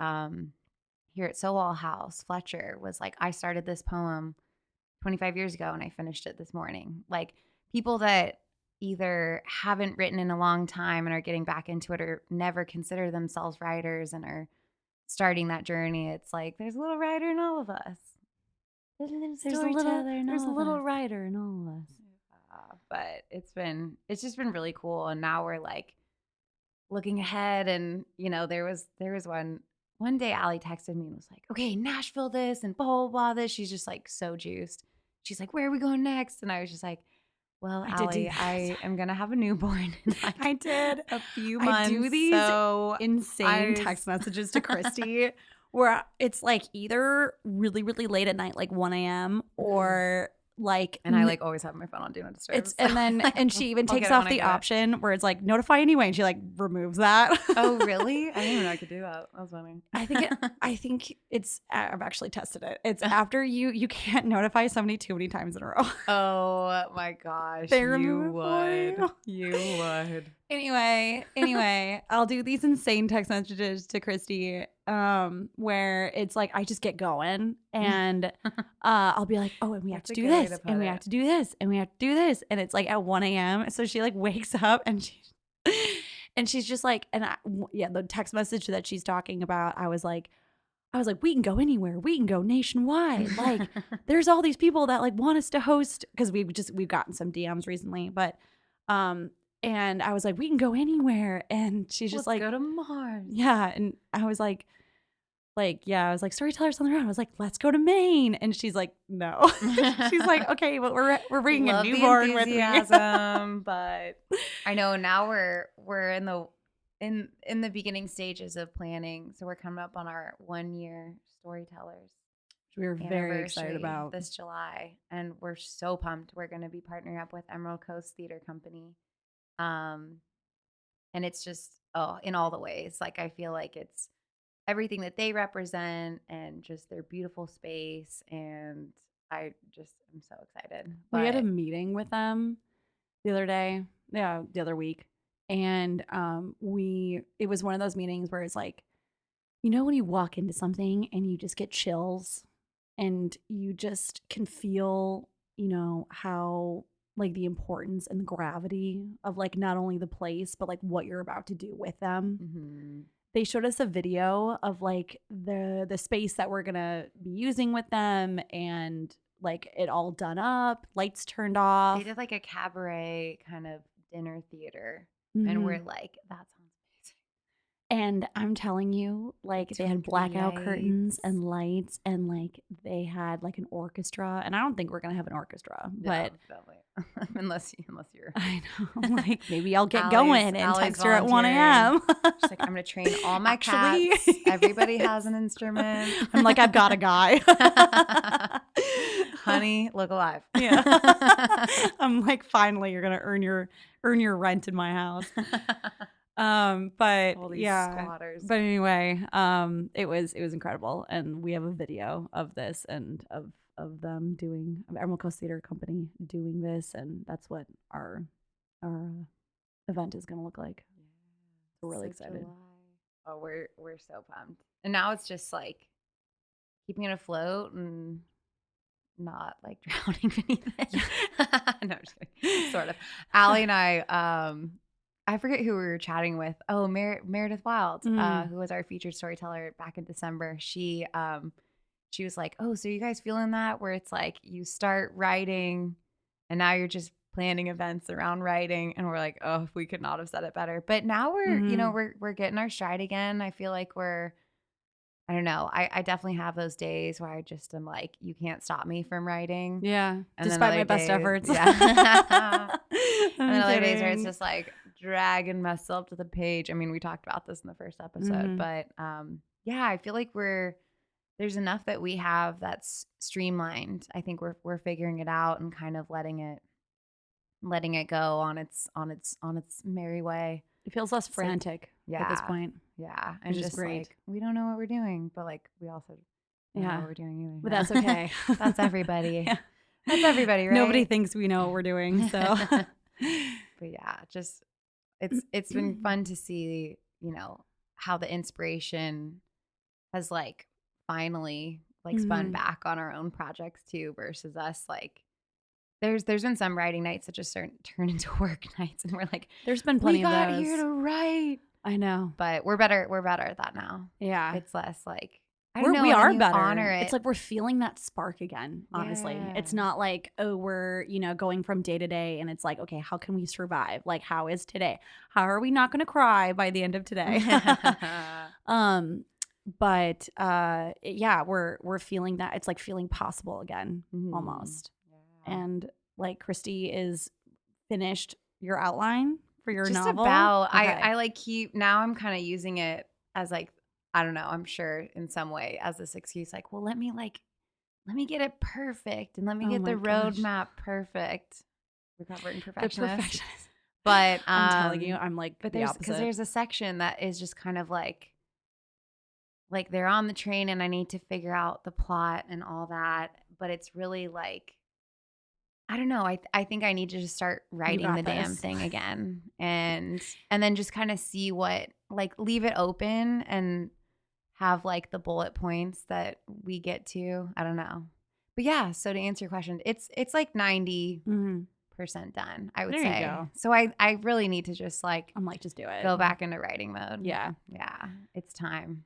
here at SOWAL House, Fletcher, was like, I started this poem 25 years ago and I finished it this morning. Like people that either haven't written in a long time and are getting back into it or never consider themselves writers and are starting that journey. It's like, there's a little writer in all of us. There's a little writer in all of us. But it's just been really cool. And now we're like looking ahead and, there was one day Allie texted me and was like, okay, Nashville this and blah, blah, blah this. She's just like so juiced. She's like, where are we going next? And I was just like, Well, I did do Allie, that. I am gonna have a newborn in like I did. a few I months. do these so insane text messages to Kristy where it's like either really, really late at night, like 1 a.m. or like and I like always have my phone on Do Not Disturb. it's and then like, and she even I'll takes get it off when I the get it. option where it's like notify anyway, and she like removes that. Oh, really? I didn't even know I could do that. That was funny. I think it's I've actually tested it. It's after you can't notify somebody too many times in a row. Oh my gosh. They You remove it for would. You would. Anyway, I'll do these insane text messages to Kristy, where it's like I just get going and I'll be like, oh, and we have That's to a do good way this, to put and we it. have to do this, and we have to do this, and it's like at 1 a.m. So she like wakes up and she's just like, the text message that she's talking about, I was like, we can go anywhere. We can go nationwide. Like, there's all these people that like want us to host because we've gotten some DMs recently, but and I was like, we can go anywhere. And she's just Let's like, go to Mars. yeah. And I was like, yeah, I was like, Storytellers on the road. I was like, let's go to Maine. And she's like, no. She's like, okay, but we're bringing Love a newborn with me. but I know now we're in the beginning stages of planning. So we're coming up on our 1 year Storytellers. We were very excited about this July, and we're so pumped. We're going to be partnering up with Coast Theater Company, and it's just in all the ways. Like I feel like it's everything that they represent, and just their beautiful space, and I just am so excited. We had a meeting with them the other week, and it was one of those meetings where it's like, you know, when you walk into something and you just get chills and you just can feel, you know, how like the importance and the gravity of like not only the place but like what you're about to do with them. Mm-hmm. They showed us a video of like the space that we're gonna be using with them, and like it all done up, lights turned off. They did like a cabaret kind of dinner theater, Mm-hmm. and we're like, that sounds amazing. And I'm telling you, like they had blackout curtains and lights, and like they had like an orchestra. And I don't think we're gonna have an orchestra, but unless you're. I know, like maybe I'll get going and text her at 1 a.m. She's like, I'm gonna train all my cats. Everybody has an instrument. I'm like, I've got a guy. Honey, look alive. Yeah. I'm like, finally, you're gonna earn your rent in my house. But all these yeah, squatters. but anyway, it was incredible, and we have a video of this and of them doing Emerald Coast Theater Company doing this, and that's what our event is gonna look like. Yeah, we're really excited. July. Oh, we're so pumped, and now it's just like keeping it afloat and not like drowning beneath it. No, I'm just kidding. Sort of. Allie and I forget who we were chatting with. Oh, Meredith Wild, who was our featured storyteller back in December. She was like, oh, so you guys feeling that where it's like you start writing and now you're just planning events around writing, and we're like, oh, we could not have said it better. But now we're we're getting our stride again. I feel like I don't know. I definitely have those days where I just am like, you can't stop me from writing. Yeah. And despite my best efforts. Yeah. And then other days where it's just like dragging myself to the page. I mean, we talked about this in the first episode, but yeah, I feel like there's enough that we have that's streamlined. I think we're figuring it out and kind of letting it go on its merry way. It feels less frantic at this point. Yeah. And just great. Like, we don't know what we're doing, but like we also don't know what we're doing either. But that's okay. That's everybody. Yeah. That's everybody, right? Nobody thinks we know what we're doing. So but yeah, just it's been fun to see, you know, how the inspiration has like finally like spun back on our own projects too, versus us like there's been some writing nights that just turn into work nights, and we're like, there's been plenty we of got those. here to write. I know, but we're better at that now. Yeah, it's less like we are better. Honor it. It's like we're feeling that spark again. Honestly, it's not like, oh, we're going from day to day, and it's like, okay, how can we survive? Like, how is today? How are we not going to cry by the end of today? But yeah, we're feeling that. It's like feeling possible again, almost. And like Kristy is finished your outline for your Just novel? about. Okay. I like now I'm kind of using it as like, I don't know, I'm sure in some way as this excuse, like, well, let me get it perfect and let me Oh get the my gosh. roadmap perfect. Recovering The perfectionist. perfectionist. But I'm telling you, I'm like but the because opposite. there's a section that is just kind of like they're on the train and I need to figure out the plot and all that, but it's really like, I don't know. I think I need to just start writing got the damn this. thing again and then just kind of see what, like, leave it open and have like the bullet points that we get to. I don't know. But yeah, so to answer your question, it's like 90% done, I would There say. you go. So I really need to just like I'm like, just do it. go back into writing mode. Yeah. Yeah. It's time.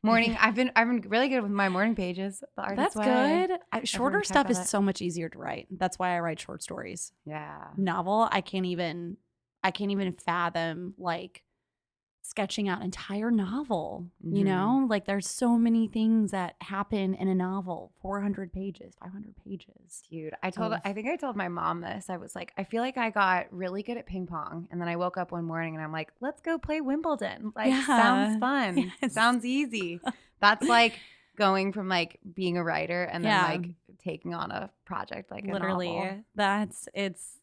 Morning. I've been really good with my morning pages. The Artist's That's Way. good. Shorter check stuff out is that. so much easier to write. That's why I write short stories. Yeah. Novel, I can't even fathom like sketching out an entire novel. You know, like there's so many things that happen in a novel. 400 pages, 500 pages. Dude, I think I told my mom this. I was like, I feel like I got really good at ping pong, and then I woke up one morning and I'm like, let's go play Wimbledon. Like, sounds fun. Yes. Sounds easy. That's like going from like being a writer and then like taking on a project like literally a novel. It's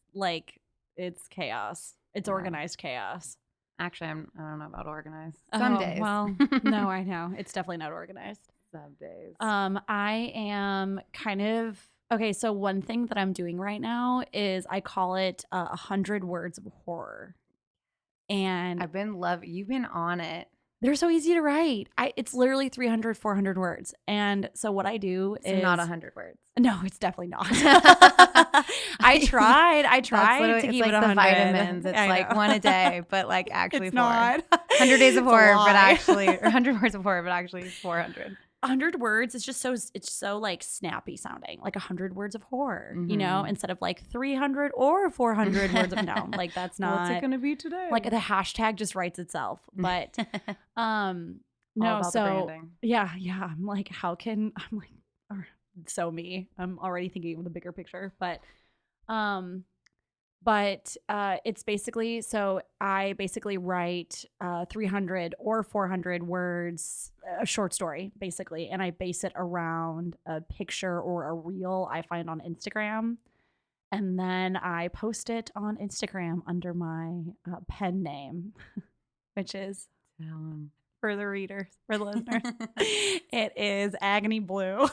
chaos. It's organized chaos. Actually, I don't know about organized. Some days. Well, no, I know. It's definitely not organized. Some days. I am kind of okay. So one thing that I'm doing right now is I call it 100 words of horror, and you've been on it. They're so easy to write. It's literally 300, 400 words. And so what I do is not 100 words. No, it's definitely not. I tried to keep like it 100. The vitamins. It's like one a day, but like actually it's 4. Not. 100 days of horror, but actually, or 100 words of horror, but actually 400. 100 words is just so like snappy sounding, like 100 words of horror, you know, instead of like 300 or 400 words of no, like that's not. What's it gonna be today? Like the hashtag just writes itself, but no, so yeah, I'm like, so me. I'm already thinking of the bigger picture, but it's basically, so I basically write 300 or 400 words, a short story, basically, and I base it around a picture or a reel I find on Instagram. And then I post it on Instagram under my pen name, which is, for the readers, for the listeners, it is Agony Blue.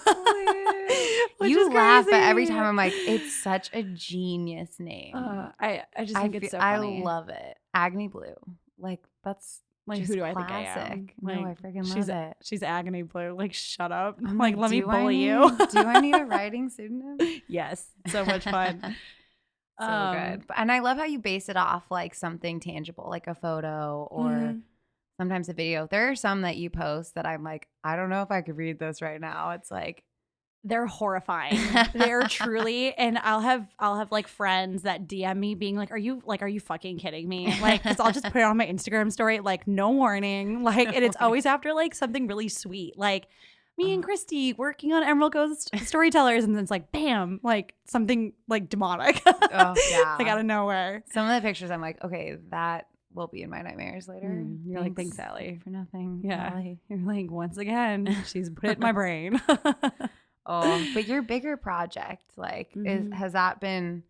You laugh, but every time I'm like, it's such a genius name. I just think it's so funny. I love it. Agony Blue. Like, that's like, just who do classic. I think I am? Like, no, I freaking love it. She's Agony Blue. Like, shut up. I'm like, let me bully you. Do I need a writing pseudonym? Yes. So much fun. So good. And I love how you base it off like something tangible, like a photo or sometimes a video. There are some that you post that I'm like, I don't know if I could read this right now. It's like, they're horrifying. They're truly, and I'll have like friends that DM me being like, are you fucking kidding me? Like, cause I'll just put it on my Instagram story, like no warning. Like, and it's always after like something really sweet. Like me and Kristy working on Emerald Coast Storytellers. And then it's like, bam, like something like demonic. Oh yeah. Like out of nowhere. Some of the pictures I'm like, okay, that will be in my nightmares later. You're like, thanks, Sally. For nothing. Yeah. Sally. You're like, once again, she's put it in my brain. But your bigger project, like, has that been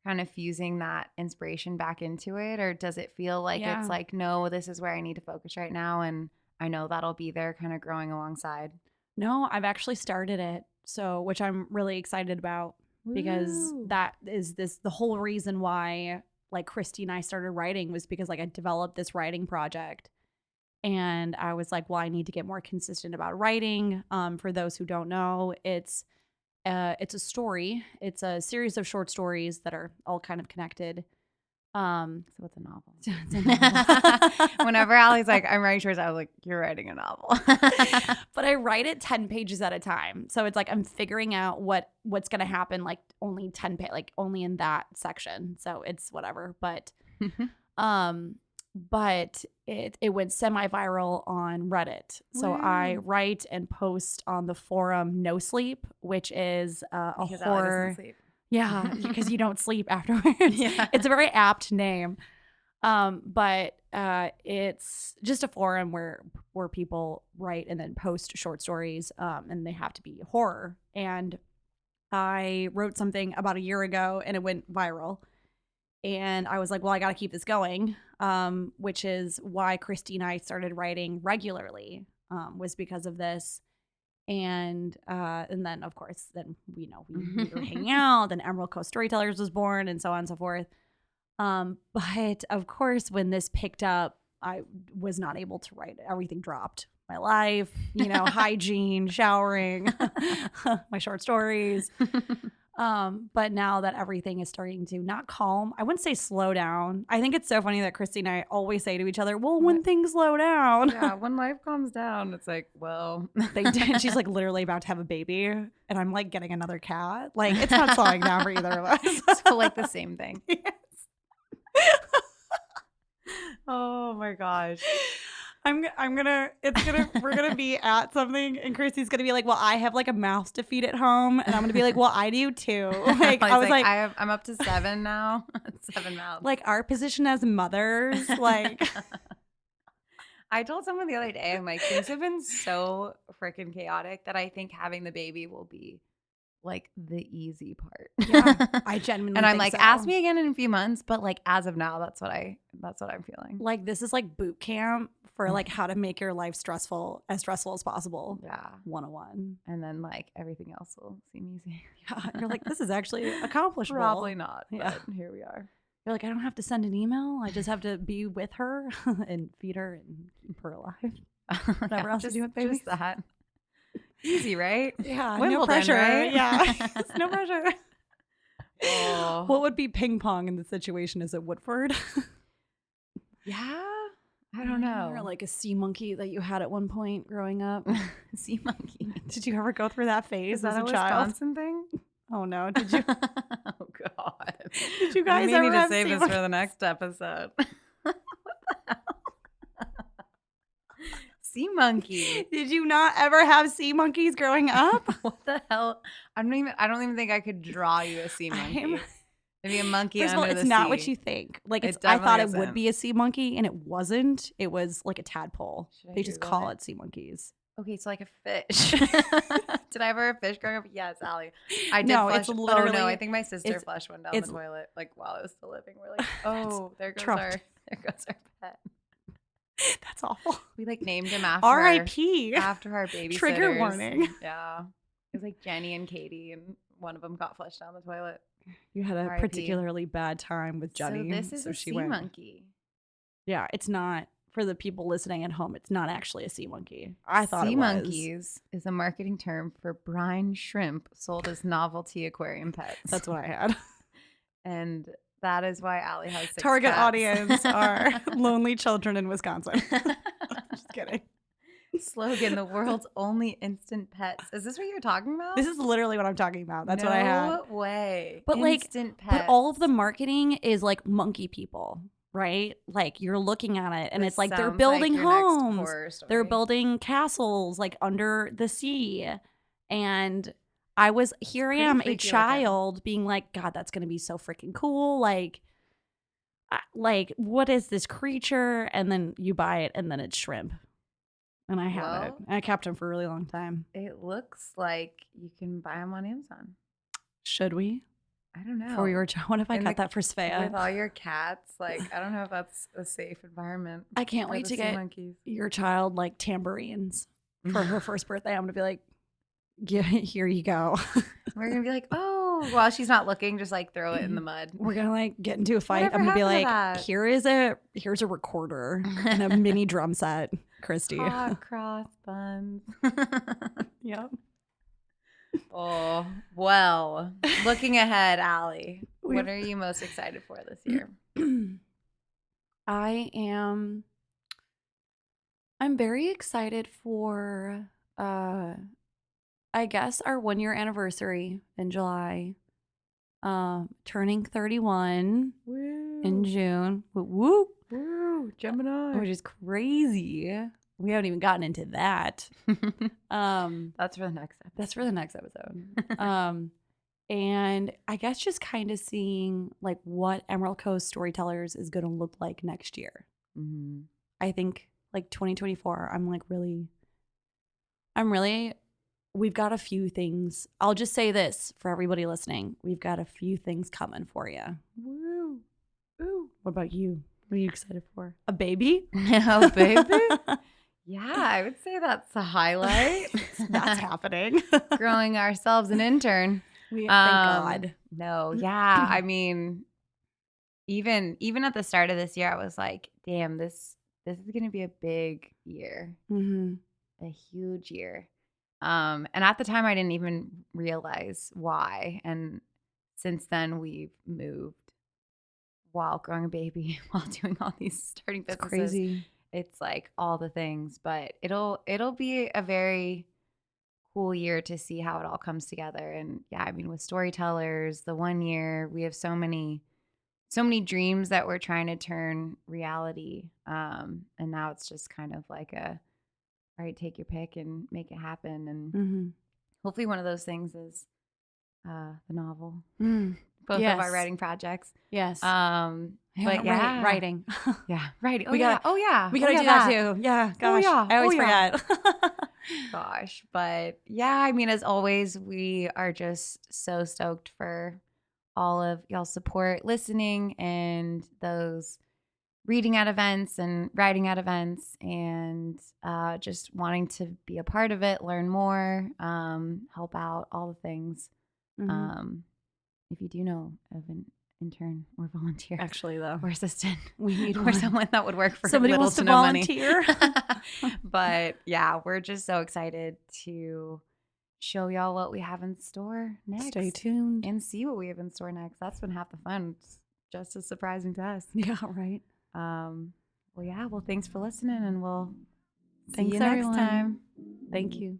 kind of fusing that inspiration back into it? Or does it feel like it's like, no, this is where I need to focus right now, and I know that'll be there kind of growing alongside? No, I've actually started it. So, which I'm really excited about because that is the whole reason why like Kristy and I started writing was because like I developed this writing project. And I was like, well, I need to get more consistent about writing. For those who don't know, it's a story. It's a series of short stories that are all kind of connected. So it's a novel. It's a novel. Whenever Allie's like, I'm writing shorts, I was like, you're writing a novel. But I write it 10 pages at a time. So it's like I'm figuring out what's going to happen, like only 10 like only in that section. So it's whatever. But it went semi-viral on Reddit. So I write and post on the forum No Sleep, which is a horror. Yeah, because you don't sleep afterwards. Yeah. It's a very apt name. But it's just a forum where people write and then post short stories, and they have to be horror. And I wrote something about a year ago and it went viral. And I was like, well, I got to keep this going, which is why Kristy and I started writing regularly, was because of this. And then, of course, then we were hanging out. Then Emerald Coast Storytellers was born, and so on and so forth. But of course, when this picked up, I was not able to write. Everything dropped. My life, hygiene, showering, my short stories. But now that everything is starting to not calm, I wouldn't say slow down. I think it's so funny that Kristy and I always say to each other, well, when things slow down. Yeah, when life calms down, it's like, well. They did. She's like literally about to have a baby. And I'm like getting another cat. like it's not slowing down for either of us. So like the same thing. Yes. Oh my gosh. We're gonna be at something and Kristy's gonna be like, well, I have like a mouse to feed at home. And I'm gonna be like, well, I do too. Like, I was like, I'm up to 7 now. 7 mouths. Like our position as mothers, like. I told someone the other day, I'm like, things have been so freaking chaotic that I think having the baby will be like the easy part. Yeah, I genuinely and I'm think like, so. ask me again in a few months, but like as of now, that's what I'm feeling. Like this is like boot camp for like how to make your life as stressful as possible. Yeah. 101. And then like everything else will seem easy. Yeah. You're like, this is actually accomplishable. Probably not. Yeah. But here we are. You're like, I don't have to send an email. I just have to be with her and feed her and keep her alive. Whatever else you do with babies. Just that. Easy, right? Yeah. Wimbledon, no pressure. right? Yeah. No pressure. Oh. What would be ping pong in the situation? Is it Woodford? Yeah. I don't know. Or like a sea monkey that you had at one point growing up. Sea monkey. Did you ever go through that phase Is that as a a child? Wisconsin thing? Oh no! Did you? Oh God! Did you guys ever need to have save sea this monkeys? for the next episode? What the hell? Sea monkey. Did you not ever have sea monkeys growing up? What the hell? I don't even think I could draw you a sea monkey. Maybe a monkey First of all, under it's the sea. not what you think. Like It I thought definitely it would isn't. be a sea monkey, and it wasn't. It was like a tadpole. Should I They just Google call it? it sea monkeys. Okay, so like a fish. Did I ever have a fish growing up? Yes, Allie. I did. No, flush. it's literally- Oh no, I think my sister it's- flushed one down the it's- toilet like while I was still living. We're like, oh, there goes trumped. our pet. That's awful. We like named him after R.I.P. after our babysitters. Trigger warning. Yeah, it was like Jenny and Katie, and one of them got flushed down the toilet. You had a R.I.P. particularly bad time with Jenny. So this is a she sea went. monkey. Yeah, it's not. For the people listening at home, it's not actually a sea monkey. I thought sea it was. monkeys is a marketing term for brine shrimp sold as novelty aquarium pets. That's what I had. And that is why Allie has 6 Target cats. audience are lonely children in Wisconsin. Just kidding. Slogan: the world's only instant pets. Is this what you're talking about? This is literally what I'm talking about. That's what I had. No way. But instant pets. But all of the marketing is like monkey people, right? Like you're looking at it and This it's like they're sounds building your next homes. horror story. They're building castles like under the sea. And I was here I pretty am, a freaky child being like, God, that's going to be so freaking cool. Like what is this creature? And then you buy it and then it's shrimp. And I have it. Well, And I kept them for a really long time. It looks like you can buy them on Amazon. Should we? I don't know. For your child? What if I And got that for Svea? with all your cats, like I don't know if that's a safe environment. I can't for wait the to sea get monkeys. your child like tambourines for her first birthday. I'm gonna be like, yeah, here you go. We're gonna be like, oh, while she's not looking, just like throw it in the mud. We're gonna like get into a fight. Whatever I'm gonna be happened like, to that? here's a recorder and a mini drum set, Kristy. Hot cross buns. Yep. Oh, well, looking ahead, Allie, We- what are you most excited for this year? I'm very excited for I guess our 1-year anniversary in July. Turning 31 in June. Woo! Woo, Gemini. Which is crazy. We haven't even gotten into that. That's for the next episode. That's for the next episode. And I guess just kind of seeing like what Emerald Coast Storytellers is going to look like next year. Mm-hmm. I think like 2024, we've got a few things. I'll just say this for everybody listening. We've got a few things coming for you. Woo. Ooh. What about you? What are you excited for? A baby? Oh, baby. Yeah, I would say that's a highlight. That's happening. Growing ourselves an intern. Thank God. No, yeah. I mean, even at the start of this year, I was like, damn, this is going to be a big year. Mm-hmm. A huge year. And at the time I didn't even realize why. And since then we've moved while growing a baby, while doing all these starting businesses. It's crazy. It's like all the things, but it'll be a very cool year to see how it all comes together. And yeah, I mean, with Storytellers, the 1 year, we have so many dreams that we're trying to turn reality. And now it's just kind of like all right, take your pick and make it happen. And hopefully one of those things is the novel. Both of our writing projects. Yes. But yeah. Writing. Yeah. Writing. We gotta do that too. Yeah. Gosh. Yeah. I always forget. Gosh. But yeah, I mean, as always, we are just so stoked for all of y'all's support, listening, and those reading at events and writing at events, and just wanting to be a part of it, learn more, help out, all the things. If you do know of an intern or volunteer, actually though, or assistant, we need or someone that would work for somebody little wants to to no volunteer. money. But yeah, we're just so excited to show y'all what we have in store next. Stay tuned and see what we have in store next. That's been half the fun. It's just as surprising to us. Yeah, right. Well, yeah. Well, thanks for listening, and we'll see Thanks you next everyone. time. Thank you.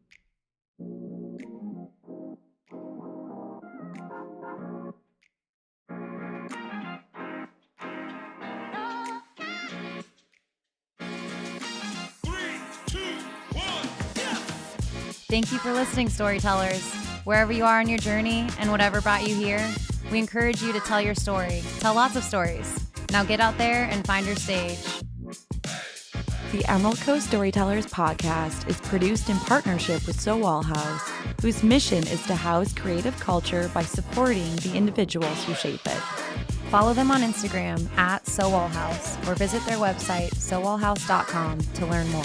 Thank you for listening, Storytellers. Wherever you are on your journey and whatever brought you here, we encourage you to tell your story. Tell lots of stories. Now get out there and find your stage. The Emerald Coast Storytellers podcast is produced in partnership with SOWAL House, whose mission is to house creative culture by supporting the individuals who shape it. Follow them on Instagram @SOWAL House or visit their website, sowalhouse.com, to learn more.